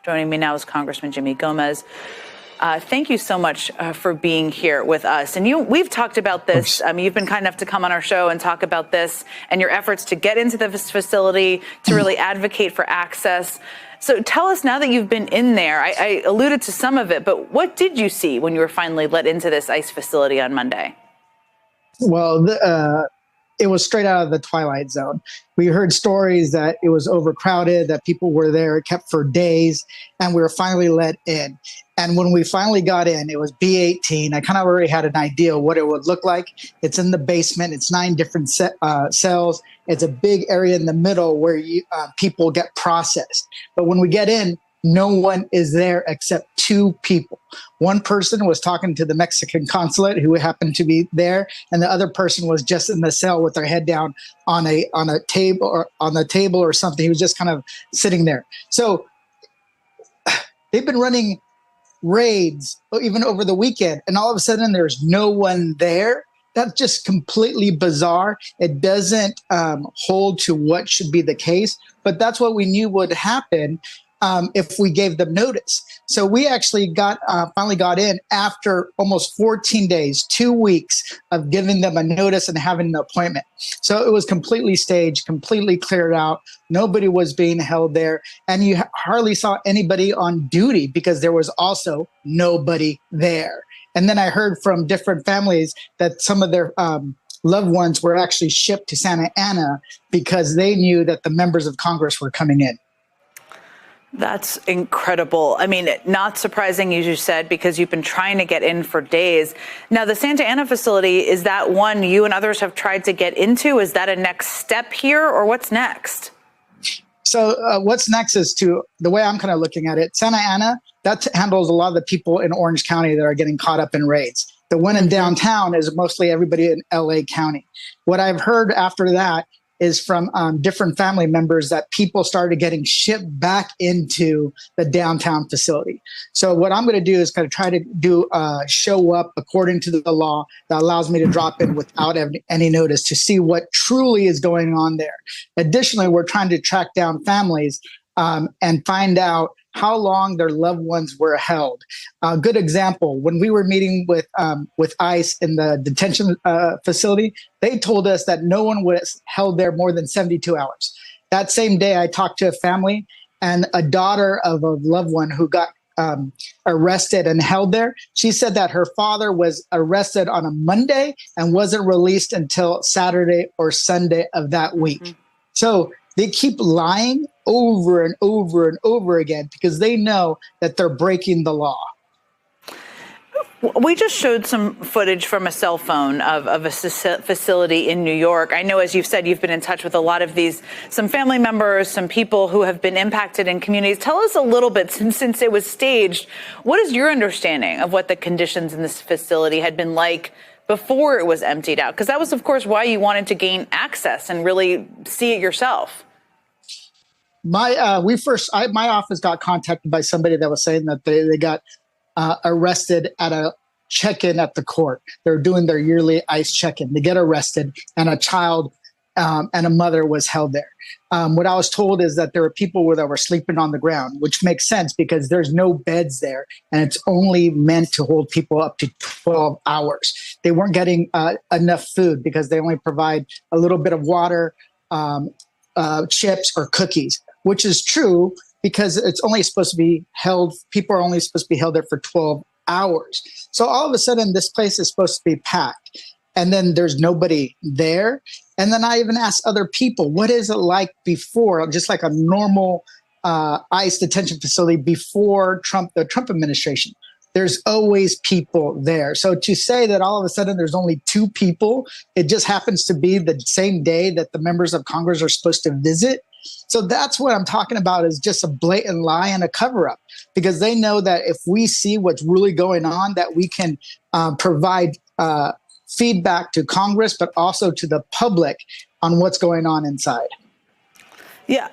Joining me now is Congressman Jimmy Gomez. Thank you so much for being here with us. And we've talked about this. You've been kind enough to come on our show and talk about this and your efforts to get into this facility, to really advocate for access. So tell us, now that you've been in there, I alluded to some of it, but what did you see when you were finally let into this ICE facility on Monday? Well, it was straight out of the Twilight Zone. We heard stories that it was overcrowded, that people were there, kept for days, and we were finally let in. And when we finally got in, it was B18. I kind of already had an idea what it would look like. It's in the basement. It's 9 different cells. It's a big area in the middle where people get processed. But when we get in, no one is there except 2 people. One person was talking to the Mexican consulate who happened to be there, and the other person was just in the cell with their head down on a table or something. He was just kind of sitting there. So they've been running raids even over the weekend, and all of a sudden there's no one there. That's just completely bizarre. It doesn't hold to what should be the case, but that's what we knew would happen if we gave them notice. So we actually finally got in after almost 14 days, 2 weeks of giving them a notice and having an appointment. So it was completely staged, completely cleared out. Nobody was being held there. And you hardly saw anybody on duty because there was also nobody there. And then I heard from different families that some of their loved ones were actually shipped to Santa Ana because they knew that the members of Congress were coming in. That's incredible. I mean, not surprising, as you said, because you've been trying to get in for days. Now, the Santa Ana facility, is that one you and others have tried to get into? Is that a next step here, or what's next? So what's next is the way I'm kind of looking at it, Santa Ana, that handles a lot of the people in Orange County that are getting caught up in raids. The one in downtown is mostly everybody in LA County. What I've heard after that is from different family members that people started getting shipped back into the downtown facility. So what I'm going to do is kind of try to do show up according to the law that allows me to drop in without any notice to see what truly is going on there. Additionally, we're trying to track down families and find out how long their loved ones were held. A good example, when we were meeting with ICE in the detention facility, they told us that no one was held there more than 72 hours. That same day, I talked to a family and a daughter of a loved one who got arrested and held there. She said that her father was arrested on a Monday and wasn't released until Saturday or Sunday of that week. Mm-hmm. So they keep lying over and over and over again because they know that they're breaking the law. We just showed some footage from a cell phone of a facility in New York. I know, as you've said, you've been in touch with a lot of some family members, some people who have been impacted in communities. Tell us a little bit, since it was staged, what is your understanding of what the conditions in this facility had been like before it was emptied out? Because that was, of course, why you wanted to gain access and really see it yourself. My office got contacted by somebody that was saying that they got arrested at a check-in at the court. They're doing their yearly ICE check-in. They get arrested, and a child and a mother was held there. What I was told is that there were people that were sleeping on the ground, which makes sense because there's no beds there, and it's only meant to hold people up to 12 hours. They weren't getting enough food because they only provide a little bit of water, chips, or cookies, which is true because it's only supposed to be held, people are only supposed to be held there for 12 hours. So all of a sudden, this place is supposed to be packed, and then there's nobody there. And then I even asked other people, what is it like before, just like a normal ICE detention facility before the Trump administration? There's always people there. So to say that all of a sudden there's only 2 people, it just happens to be the same day that the members of Congress are supposed to visit. So that's what I'm talking about, is just a blatant lie and a cover-up, because they know that if we see what's really going on, that we can provide feedback to Congress, but also to the public on what's going on inside. Yeah,